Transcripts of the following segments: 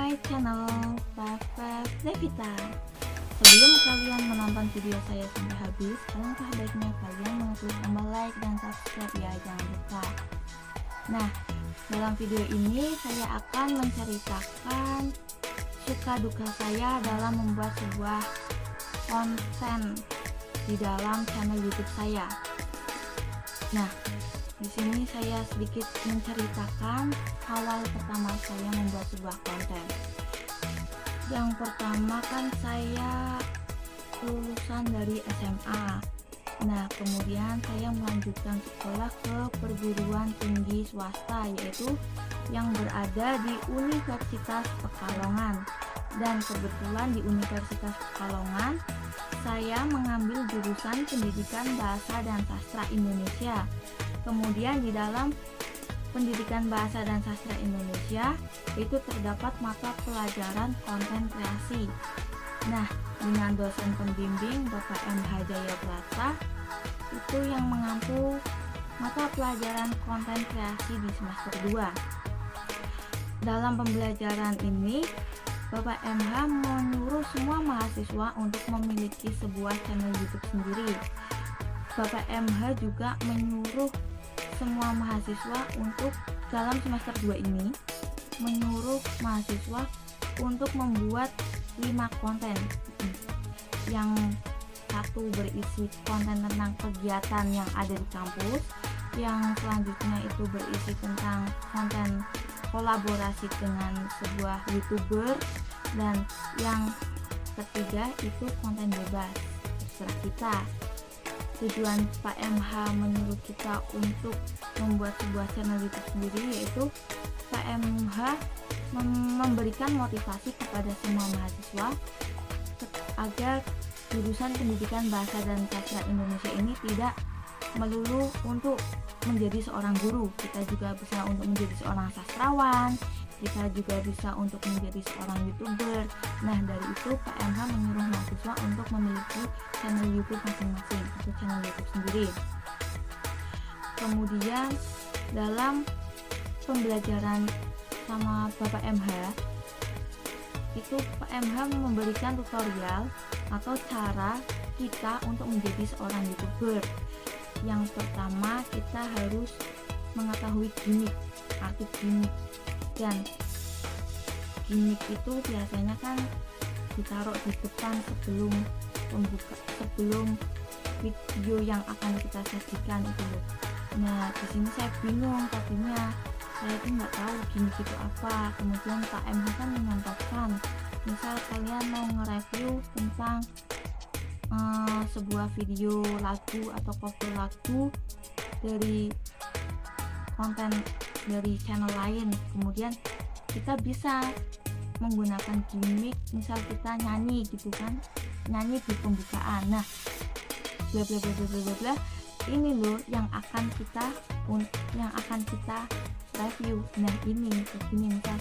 my channel Papa Devita. Sebelum kalian menonton video saya sampai habis, alangkah baiknya kalian mengklik tombol like dan subscribe ya, jangan lupa. Nah, dalam video ini saya akan menceritakan suka duka saya dalam membuat sebuah konten di dalam channel YouTube saya. Nah, di sini saya sedikit menceritakan awal pertama saya membuat sebuah konten. Yang pertama kan saya lulusan dari SMA. Nah, kemudian saya melanjutkan sekolah ke perguruan tinggi swasta, yaitu yang berada di Universitas Pekalongan. Dan kebetulan di Universitas Pekalongan saya mengambil jurusan Pendidikan Bahasa dan Sastra Indonesia. Kemudian di dalam Pendidikan Bahasa dan Sastra Indonesia itu terdapat mata pelajaran konten kreasi. Nah, dengan dosen pembimbing Bapak M.H. Jayabrata itu yang mengampu mata pelajaran konten kreasi di semester 2. Dalam pembelajaran ini Bapak M.H. menyuruh semua mahasiswa untuk memiliki sebuah channel YouTube sendiri. Bapak M.H. juga menyuruh semua mahasiswa untuk dalam semester 2 ini menyuruh mahasiswa untuk membuat 5 konten. Yang satu berisi konten tentang kegiatan yang ada di kampus, yang selanjutnya itu berisi tentang konten kolaborasi dengan sebuah YouTuber, dan yang ketiga itu konten bebas terserah kita. Tujuan Pak M.H. menyuruh kita untuk membuat sebuah channel YouTube sendiri, yaitu Pak M.H. memberikan motivasi kepada semua mahasiswa agar jurusan Pendidikan Bahasa dan Sastra Indonesia ini tidak melulu untuk menjadi seorang guru. Kita juga bisa untuk menjadi seorang sastrawan, kita juga bisa untuk menjadi seorang YouTuber. Nah, dari itu Pak M.H. menyuruh mahasiswa untuk memiliki channel YouTube masing-masing atau channel YouTube sendiri. Kemudian dalam pembelajaran sama Bapak M.H. itu Pak M.H. memberikan tutorial atau cara kita untuk menjadi seorang YouTuber. Yang pertama, kita harus mengetahui gimmick, arti gimmick. Dan gimmick itu biasanya kan ditaruh di depan sebelum video yang akan kita sajikan itu loh. Nah, di sini saya bingung tadinya, saya itu nggak tahu gimmick itu apa. Kemudian Pak M kan menyampaikan, misal kalian mau nge-review tentang sebuah video lagu atau cover lagu dari konten dari channel lain, kemudian kita bisa menggunakan gimmick, misal kita nyanyi gitu kan, nyanyi di pembukaan. Nah, bla bla bla bla bla bla, ini loh yang akan kita review. Nah, ini begini, misal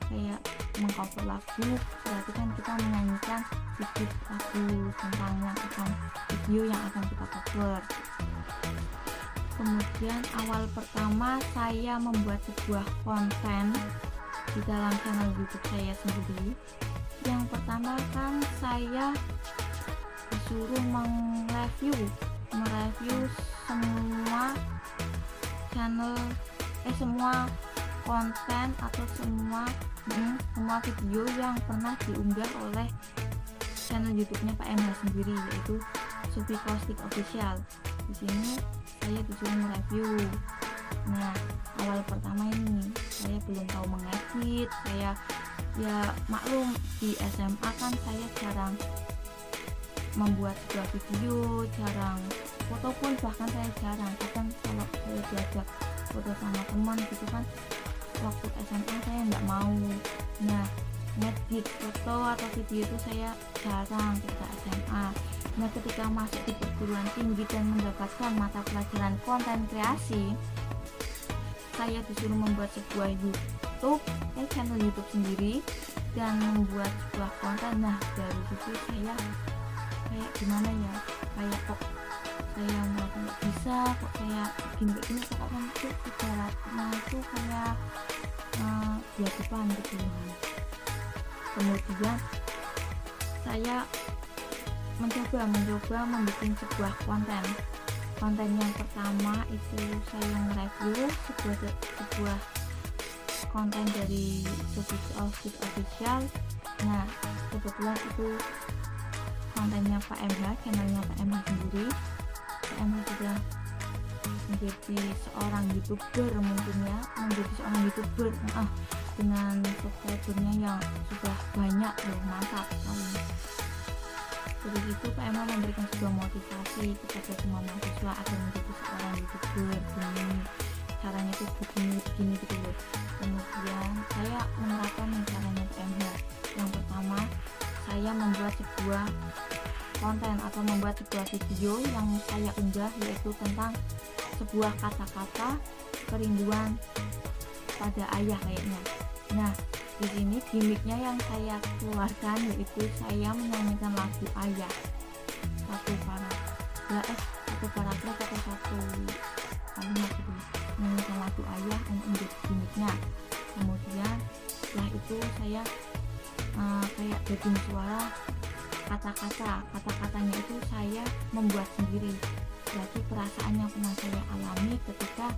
kayak mengcover lagu, berarti kan kita menyanyikan sedikit lagu tentang video yang akan kita cover. Kemudian awal pertama saya membuat sebuah konten di dalam channel YouTube saya sendiri. Yang pertama kan saya disuruh mereview semua channel semua konten atau semua video yang pernah diunggah oleh channel YouTube-nya Pak M.H. sendiri, yaitu Sufi Caustic Official. Di sini saya disuruh mereview. Nah, awal pertama ini saya belum tahu mengedit. Saya ya maklum di SMA kan saya jarang membuat sebuah video, jarang foto pun bahkan saya jarang. Bahkan kalau saya diajak foto sama teman gitu kan, waktu SMA saya nggak mau. Nah, ngedit foto atau video itu saya jarang ketika SMA. Nah, ketika masuk di perguruan tinggi dan mendapatkan mata pelajaran konten kreasi, saya disuruh membuat sebuah channel YouTube sendiri dan membuat sebuah konten. Nah, dari situ saya kayak gimana ya, kayak kok saya merasa nggak bisa, kok kayak gini kok kan itu ibaratnya itu kayak di depan gitu. Kemudian saya mencoba membuat sebuah konten yang pertama itu saya nge-review sebuah konten dari Sosis Official. Nah, kebetulan itu kontennya Pak MH, channelnya Pak MH sendiri. Pak MH sudah menjadi seorang youtuber, dengan subscribernya yang sudah banyak loh, mantap sekali. Dari situ Pak MH memberikan sebuah motivasi kepada semua mahasiswa agar menjadi seorang youtuber. Caranya itu begini gitu loh. Kemudian saya menerapkan caranya Pak MH. Yang pertama, saya membuat sebuah konten atau membuat sebuah video yang saya unggah, yaitu tentang sebuah kata-kata kerinduan pada ayah kayaknya. Nah, di sini gimmicknya yang saya keluarkan yaitu saya menyanyikan lagu ayah, satu paragraf atau satu kalimat gitu, menyanyikan lagu ayah untuk menjadi gimmicknya. Kemudian setelah itu saya kayak dubbing suara kata-katanya itu saya membuat sendiri, berarti perasaan yang pernah saya alami ketika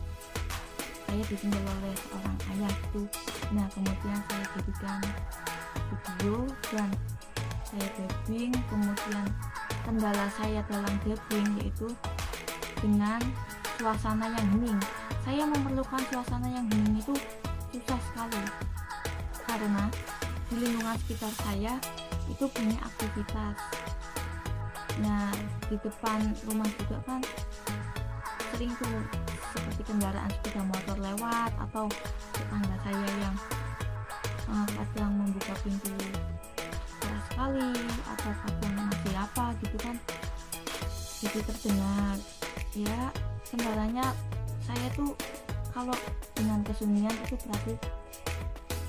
saya ditinggal oleh seorang ayah itu. Nah, kemudian saya jadikan video dan saya dubbing. Kemudian kendala saya dalam dubbing yaitu dengan suasana yang hening. Saya memerlukan suasana yang hening itu susah sekali karena di lingkungan sekitar saya itu banyak aktivitas. Nah, di depan rumah juga kan sering tuh seperti kendaraan sepeda motor lewat, atau tetangga saya yang kadang membuka pintu keras sekali, atau kadang masih apa gitu kan, jadi terdengar. Ya, kendalanya saya tuh kalau dengan kesunyian itu berarti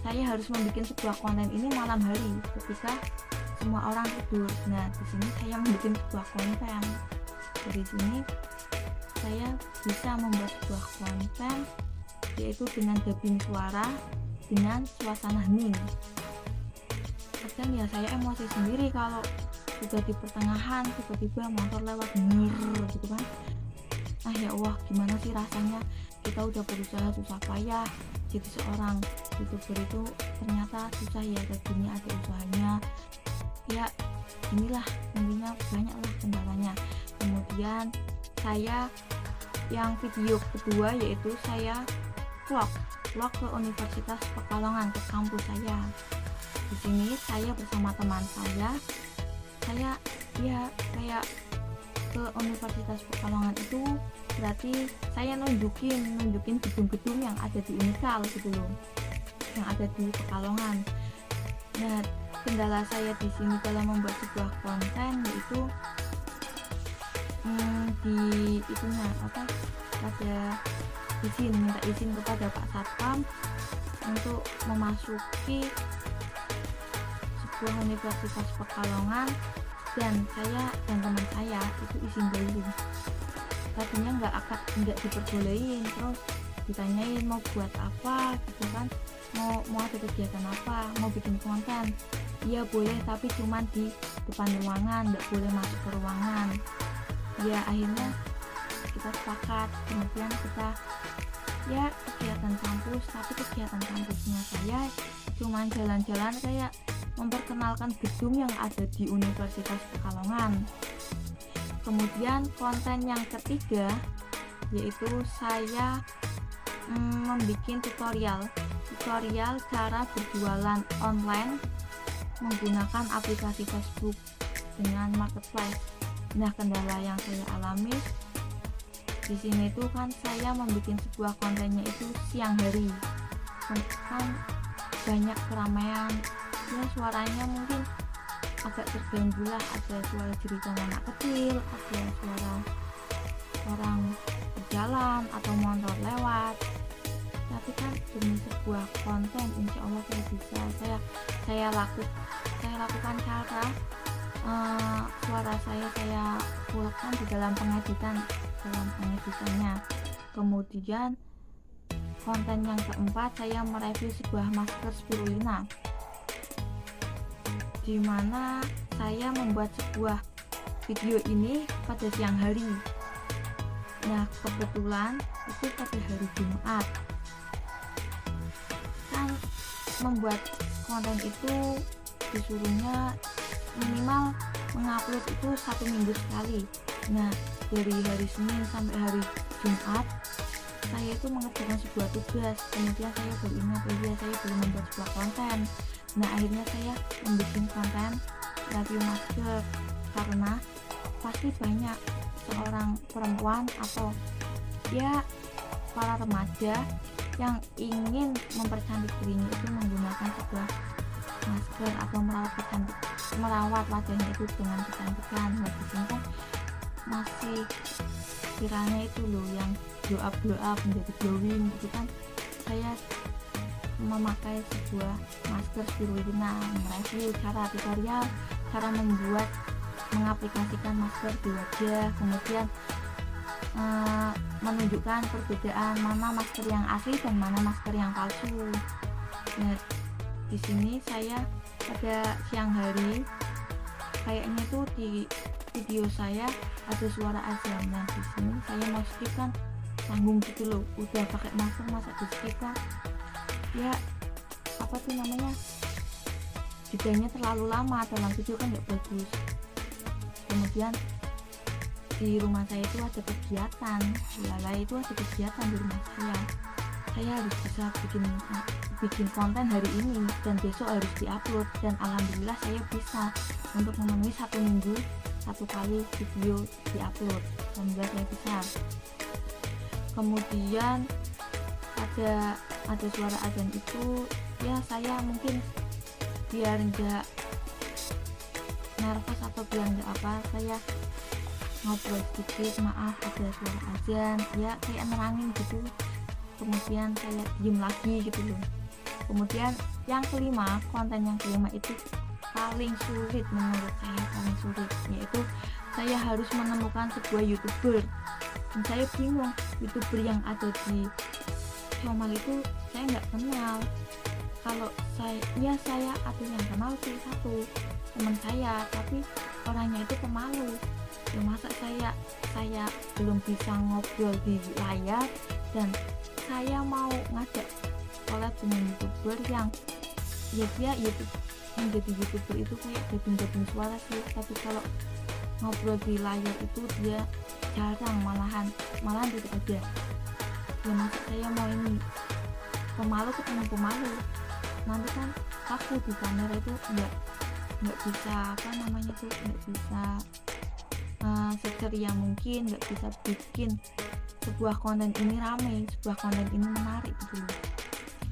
saya harus membuat sebuah konten ini malam hari ketika semua orang tidur. Nah, di sini saya membuat sebuah konten. Dari sini saya bisa membuat sebuah konten yaitu dengan dubbing suara dengan suasana hening. Kadang ya saya emosi sendiri kalau sudah di pertengahan tiba-tiba motor lewat gitu kan. Ya Allah, gimana sih rasanya kita udah berusaha susah payah jadi seorang youtuber itu ternyata susah ya, kayak gini ada usahanya. Ya inilah intinya, banyaklah kendalanya. Kemudian saya yang video kedua yaitu saya vlog ke Universitas Pekalongan, ke kampus saya. Di sini saya bersama teman saya ya kayak ke Universitas Pekalongan itu berarti saya nunjukin gedung-gedung yang ada di Unikal gitu loh, yang ada di Pekalongan. Nah, kendala saya di sini dalam membuat sebuah konten yaitu minta izin kepada Pak Satpam untuk memasuki sebuah Universitas Pekalongan, dan saya dan teman saya itu izin dulu. Tadinya nggak diperbolehin, terus ditanyain mau buat apa gitu kan, mau ada kegiatan apa, mau bikin konten. Iya boleh, tapi cuman di depan ruangan, nggak boleh masuk ke ruangan. Ya akhirnya kita sepakat. Kemudian kita ya kegiatan kampus, tapi kegiatan kampusnya saya cuman jalan-jalan kayak memperkenalkan gedung yang ada di Universitas Pekalongan. Kemudian konten yang ketiga yaitu saya membuat tutorial cara berjualan online menggunakan aplikasi Facebook dengan marketplace. Nah, kendala yang saya alami di sini itu kan saya membuat sebuah kontennya itu siang hari, kan banyak keramaian, ya suaranya mungkin agak terganggu lah, ada suara jeritan anak kecil, ada suara orang berjalan atau motor lewat. Tapi kan demi sebuah konten, insya Allah saya bisa. Saya lakukan cara suara saya fullkan di dalam pengeditannya. Kemudian konten yang keempat, saya mereview sebuah masker spirulina. dimana saya membuat sebuah video ini pada siang hari. Nah, kebetulan itu pada hari Jumat. Kan membuat konten itu disuruhnya minimal mengupload itu 1 minggu sekali. Nah, dari hari Senin sampai hari Jumat saya itu mengerjakan sebuah tugas, kemudian saya baru ingat, saya belum membuat sebuah konten. Nah, akhirnya saya membuat konten review masker, karena pasti banyak seorang perempuan atau ya para remaja yang ingin mempercantik dirinya itu menggunakan sebuah masker atau merawat wajahnya itu dengan kecantikan. Nah, di sini kan masih viralnya itu loh yang glow up menjadi glowing gitu kan. Saya memakai sebuah masker spirulina, mereview tutorial cara mengaplikasikan masker di wajah, kemudian menunjukkan perbedaan mana masker yang asli dan mana masker yang palsu. Nah, di sini saya pada siang hari kayaknya tuh di video saya ada suara azan. Nah, di sini saya mau skip kan tanggung gitu loh, udah pakai masker masa di skip kan ya apa tuh namanya, jedanya terlalu lama dalam video kan nggak bagus. Kemudian di rumah saya itu ada kegiatan, itu ada kegiatan di rumah saya harus bisa bikin konten hari ini dan besok harus diupload, dan alhamdulillah saya bisa untuk memenuhi 1 minggu 1 kali video diupload, alhamdulillah saya bisa. Kemudian ada suara azan itu ya saya mungkin biar enggak nervous atau biar enggak apa, saya ngobrol sedikit, maaf ada suara azan ya, kayak nerangin gitu. Kemudian saya diem lagi gitu loh. Kemudian yang kelima, konten yang kelima itu paling sulit menurut saya, paling sulit, yaitu saya harus menemukan sebuah YouTuber. Dan saya bingung, YouTuber yang ada di channel itu saya nggak kenal. Kalau saya ada yang kenal sih satu teman saya, tapi orangnya itu pemalu ya. Masa saya belum bisa ngobrol di layar dan saya mau ngajak collab dengan YouTuber yang ya dia YouTube, menjadi YouTuber itu kayak gabung suara sih, tapi kalau ngobrol di layar itu dia jarang, malahan tidak ada ya. Masa saya mau ini pemalu ketemu pemalu, nanti kan aku di kamera itu nggak bisa apa namanya tuh, nggak bisa seceria mungkin, nggak bisa bikin sebuah konten ini rame, sebuah konten ini menarik gitu loh,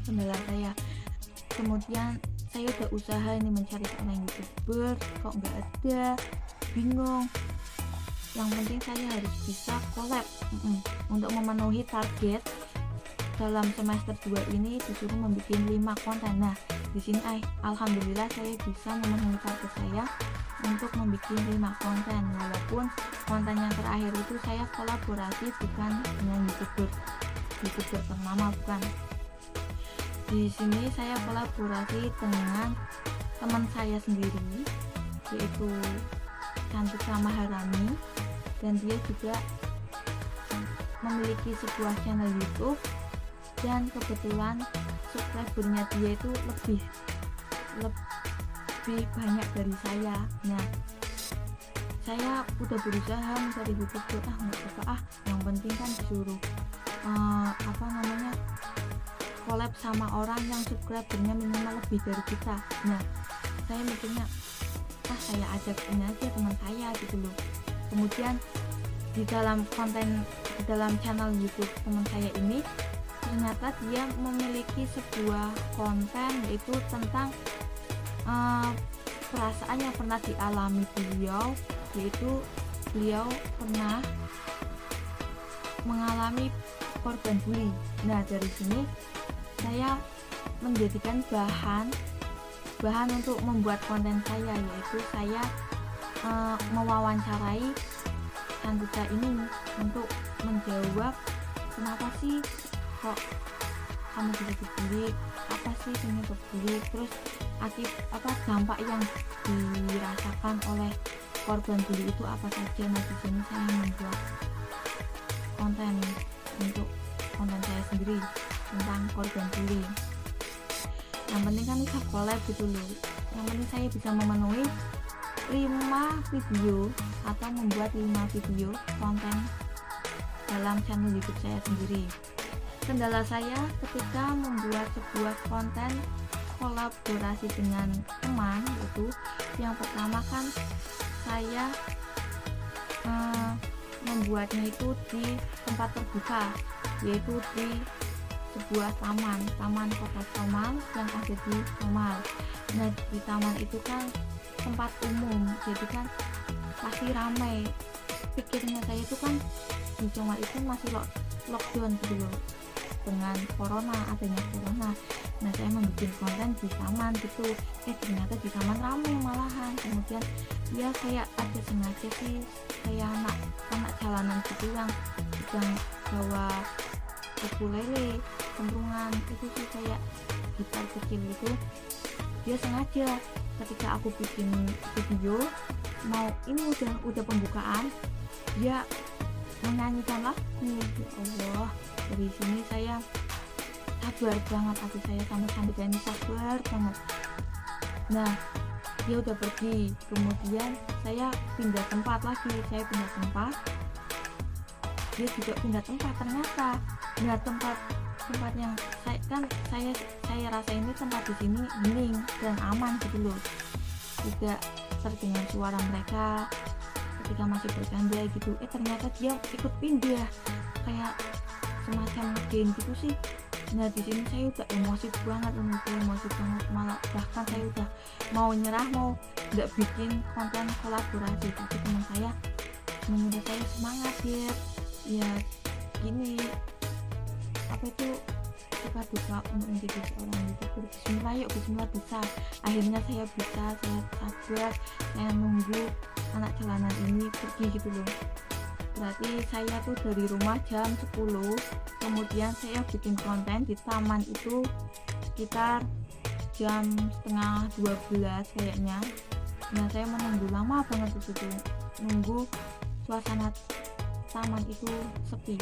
kendala saya. Kemudian saya udah usaha ini mencari seorang YouTuber, kok nggak ada, bingung. Yang penting saya harus bisa collab untuk memenuhi target. Dalam semester 2 ini disuruh membuat 5 konten. Nah, di sini alhamdulillah saya bisa memenuhi target saya untuk membuat 5 konten, walaupun konten yang terakhir itu saya kolaborasi bukan dengan YouTuber ternama, bukan. Di sini saya kolaborasi dengan teman saya sendiri, yaitu Cantika Maharani, dan dia juga memiliki sebuah channel YouTube, dan kebetulan subscribernya dia itu lebih banyak dari saya. Nah, saya udah berusaha mencari YouTuber, nggak apa-apa yang penting kan disuruh collab sama orang yang subscribernya minimal lebih dari kita. Nah, saya mikirnya saya ajak ini aja teman saya gitu loh. Kemudian di dalam channel YouTube teman saya ini ternyata dia memiliki sebuah konten, yaitu tentang perasaan yang pernah dialami beliau, yaitu beliau pernah mengalami korban bully. Nah, dari sini saya menjadikan bahan untuk membuat konten saya, yaitu saya mewawancarai Cantika ini untuk menjawab kenapa sih kok kamu bisa dibully, apa sih penyebab bully, terus dampak yang dirasakan oleh korban bully itu apa saja. Nah di sini saya membuat konten untuk konten saya sendiri tentang korban bully. Yang penting kan bisa collab gitu loh, yang penting saya bisa memenuhi 5 video atau membuat 5 video konten dalam channel YouTube saya sendiri. Kendala saya ketika membuat sebuah konten kolaborasi dengan teman itu, yang pertama kan saya membuatnya itu di tempat terbuka, yaitu di sebuah taman kota Somal yang ada di Somal. Nah di taman itu kan tempat umum, jadi kan pasti ramai. Pikirnya saya itu kan di Somal itu masih lockdown gitu loh, dengan adanya corona. Nah saya membuat konten di taman gitu, ternyata di taman ramai malahan. Kemudian ya saya ada sengaja sih, kayak anak jalanan gitu yang sedang bawa ukulele, kentrungan itu sih, kayak gitar kecil itu. Dia sengaja ketika aku bikin video mau ini udah pembukaan, dia menyanyikan lagu. Ya Allah, dari sini saya sabar banget, hati saya sama Sandika ini sabar banget. Nah dia udah pergi, kemudian saya pindah tempat, dia juga pindah tempat ternyata. Nah tempat yang saya rasa ini tempat di sini hening dan aman gitu loh, tidak terdengar suara mereka ketika masih bercanda gitu. Ternyata dia ikut pindah, kayak semacam game gitu sih. Nah di sini saya udah emosi banget, malah bahkan saya udah mau nyerah, mau nggak bikin konten kolaborasi. Tapi teman saya menyuruh saya semangat ya gini, suka duka untuk menjadi seorang youtuber. Bismillah bisa. Akhirnya saya bisa, saya sabar, saya nunggu anak jalanan ini pergi gitu loh. Berarti saya tuh dari rumah jam 10, kemudian saya bikin konten di taman itu sekitar jam setengah 12 kayaknya. Nah saya menunggu lama banget di situ, nunggu suasana taman itu sepi.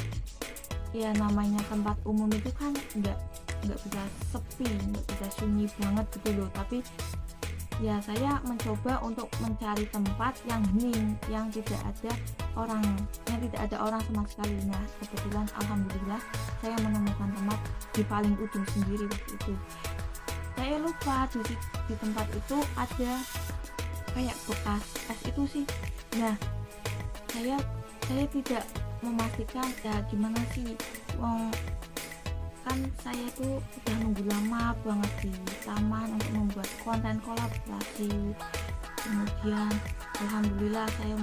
Ya namanya tempat umum itu kan nggak bisa sepi, nggak bisa sunyi banget gitu loh. Tapi ya saya mencoba untuk mencari tempat yang hening, yang tidak ada orang sama sekali. Nah kebetulan alhamdulillah saya menemukan tempat di paling ujung sendiri waktu itu. Saya lupa di tempat itu ada kayak bekas es itu sih. Nah saya tidak memastikan ya gimana sih, kan saya tuh udah nunggu lama banget di taman untuk membuat konten kolaborasi. Kemudian alhamdulillah saya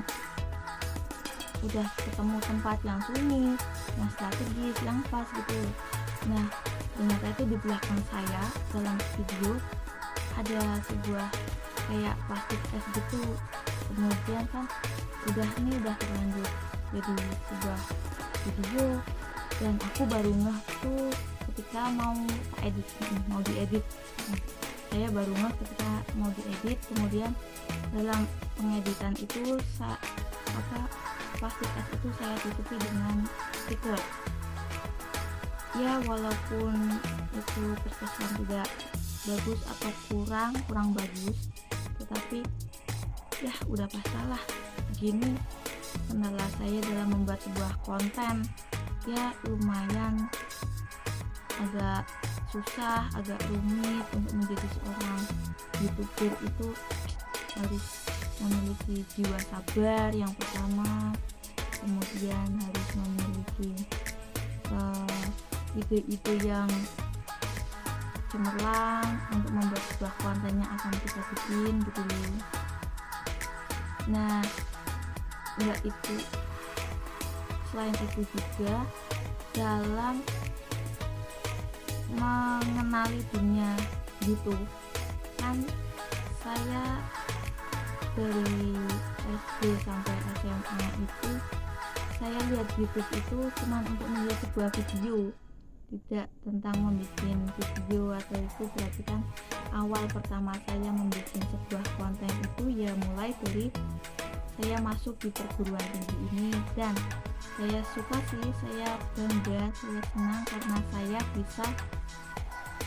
udah ketemu tempat yang sunyi, yang strategis, yang pas gitu. Nah ternyata itu di belakang saya dalam video ada sebuah kayak plastik es gitu. Kemudian kan udah terlanjur jadi sebuah video, dan aku baru ngeh tuh ketika mau diedit. Saya baru ngeh ketika mau diedit. Kemudian dalam pengeditan itu plastik es itu saya tutupi dengan stiker. Ya walaupun itu terkesan tidak bagus atau kurang bagus, tetapi ya udah pasalah. Gini kendala saya dalam membuat sebuah konten, ya lumayan agak susah, agak rumit. Untuk menjadi seorang youtuber itu harus memiliki jiwa sabar yang pertama, kemudian harus memiliki ide-ide yang cemerlang untuk membuat sebuah konten yang akan kita bikin gitu loh. Nah selain itu juga dalam mengenali dunia YouTube, kan saya dari SD sampai SMA itu saya lihat YouTube itu cuma untuk melihat sebuah video, tidak tentang membuat video atau itu. Berarti kan awal pertama saya membuat sebuah konten itu ya mulai dari saya masuk di perguruan tinggi ini, dan saya suka sih, saya bangga, saya senang karena saya bisa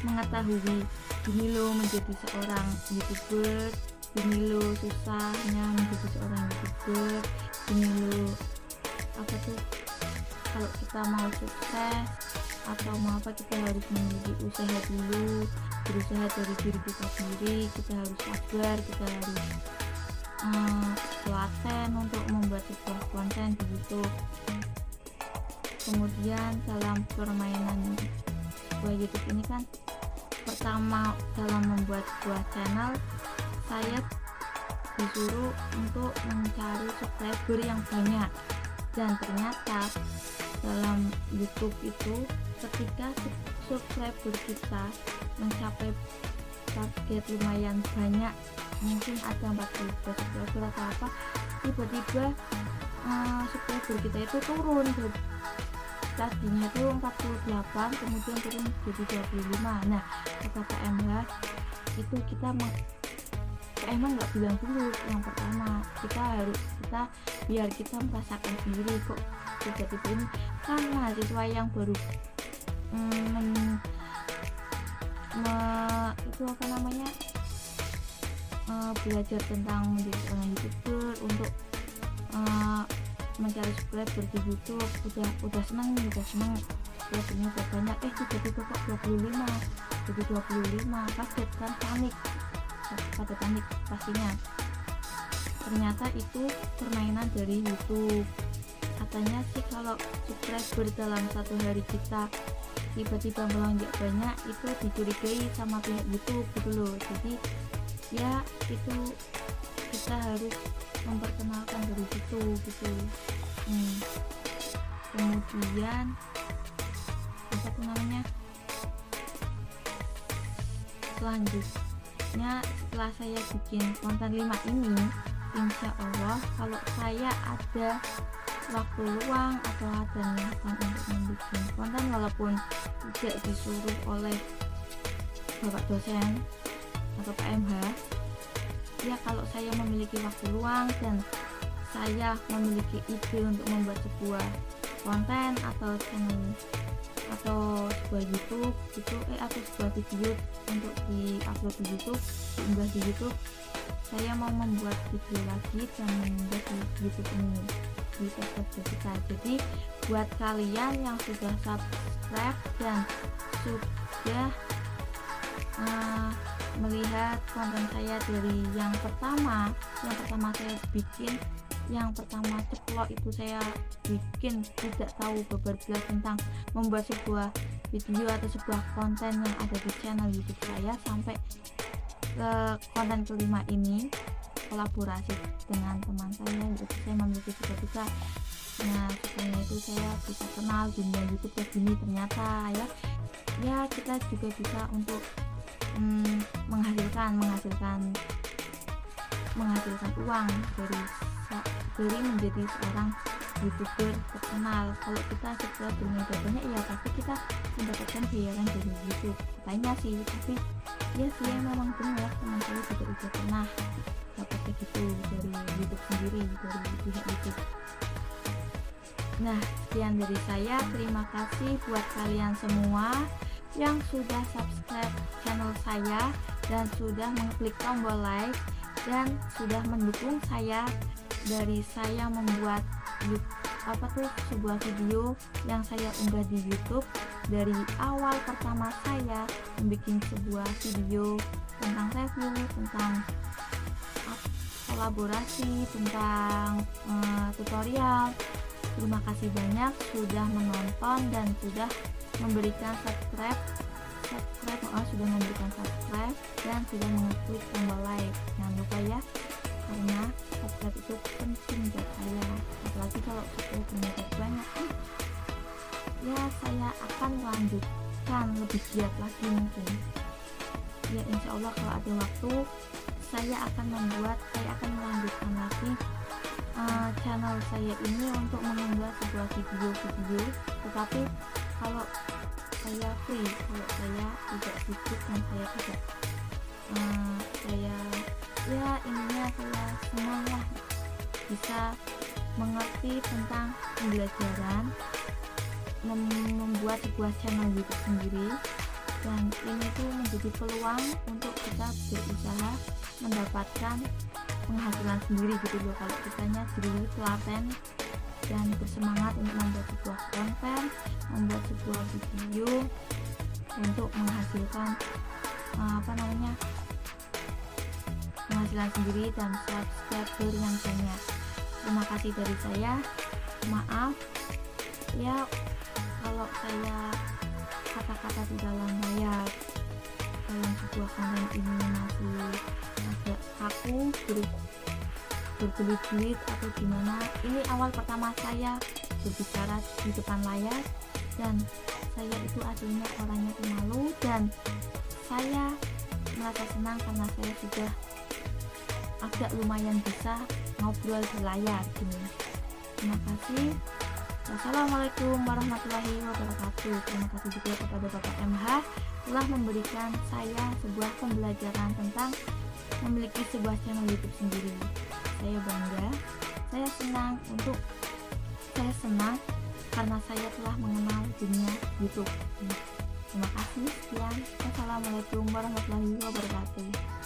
mengetahui gini loh menjadi seorang YouTuber, gini loh susahnya menjadi seorang YouTuber, gini loh apa tuh, kalau kita mau sukses atau mau apa kita harus memiliki usaha dulu, berusaha dari diri kita sendiri, kita harus sabar, kita harus telaten untuk membuat sebuah konten di YouTube. Kemudian dalam permainan sebuah YouTube ini kan, pertama dalam membuat sebuah channel saya disuruh untuk mencari subscriber yang banyak, dan ternyata dalam YouTube itu ketika subscriber kita mencapai target lumayan banyak, mungkin ada 40 subscriber atau apa, tiba-tiba subscriber kita itu turun, tadinya itu 48 kemudian turun jadi 25. Nah kata Pak MH itu kita emang nggak bilang dulu yang pertama, kita biar kita merasakan sendiri kok tiba-tiba ini, kan mahasiswa yang baru itu apa namanya belajar tentang menjadi seorang YouTuber untuk mencari subscriber di YouTube, udah seneng subscribernya udah banyak, tiba-tiba kok 25 jadi 25, kaget kan, pada panik pastinya. Ternyata itu permainan dari YouTube. Katanya sih kalau subscriber dalam satu hari kita tiba-tiba melonjak banyak, itu dicurigai sama pihak YouTube gitu loh. Jadi ya itu kita harus memperkenalkan dari situ gitu. Kemudian apa tuh namanya, selanjutnya setelah saya bikin konten 5 ini, insya Allah kalau saya ada waktu luang atau ada niatan untuk membuat konten walaupun tidak disuruh oleh bapak dosen atau Pak MH, ya kalau saya memiliki waktu luang dan saya memiliki ide untuk membuat sebuah konten atau channel atau sebuah YouTube gitu, atau sebuah video untuk diupload di YouTube, diunggah di YouTube, saya mau membuat video lagi dan mengunggah di YouTube ini di channel kita. Jadi buat kalian yang sudah subscribe dan sudah melihat konten saya dari yang pertama saya bikin, yang pertama ceplok itu saya bikin, tidak tahu beberapa tentang membuat sebuah video atau sebuah konten yang ada di channel YouTube saya, sampai ke konten kelima ini kolaborasi dengan teman saya, yaitu saya memiliki cita-cita. Nah setelah itu saya bisa kenal dunia YouTube kayak gini, ternyata ya kita juga bisa untuk menghasilkan uang dari menjadi seorang YouTuber terkenal. Kalau kita subscribernya banyak, ya pasti kita mendapatkan bayaran dari YouTube katanya sih, tapi ya sih memang benar, teman saya juga udah pernah dapat kayak gitu dari YouTube sendiri, dari pihak YouTube. Nah sekian dari saya, terima kasih buat kalian semua yang sudah subscribe channel saya dan sudah mengklik tombol like dan sudah mendukung saya dari saya membuat sebuah video yang saya unggah di YouTube. Dari awal pertama saya membuat sebuah video tentang review, tentang kolaborasi, tentang tutorial. Terima kasih banyak sudah menonton dan sudah memberikan subscribe dan sudah mengklik tombol like. Jangan lupa ya, karena subscribe itu penting buat saya, apalagi kalau subscribe banyak, ya saya akan melanjutkan lebih giat lagi mungkin. Ya insya Allah kalau ada waktu saya akan melanjutkan lagi channel saya ini untuk mengunggah sebuah video, tetapi kalau saya free, kalau saya tidak sibuk dan saya tidak saya ya intinya saya senang lah bisa mengerti tentang pembelajaran, membuat sebuah channel YouTube sendiri, dan ini tuh menjadi peluang untuk kita berusaha mendapatkan penghasilan sendiri gitu loh. Kalau kitanya diri telaten dan bersemangat untuk membuat sebuah konten, membuat sebuah video untuk menghasilkan penghasilan sendiri dan subscriber yang banyak. Terima kasih dari saya. Maaf ya kalau saya kata-kata di dalam layar dalam sebuah konten ini masih agak kaku, berbelit-belit atau gimana. Ini awal pertama saya berbicara di depan layar, dan saya itu aslinya orangnya pemalu, dan saya merasa senang karena saya sudah agak lumayan bisa ngobrol di layar gini. Terima kasih. Wassalamualaikum warahmatullahi wabarakatuh. Terima kasih juga kepada Bapak MH telah memberikan saya sebuah pembelajaran tentang memiliki sebuah channel YouTube sendiri. Saya bangga, saya senang karena saya telah mengenal dunia YouTube. Terima kasih, sekian. Wassalamualaikum warahmatullahi wabarakatuh.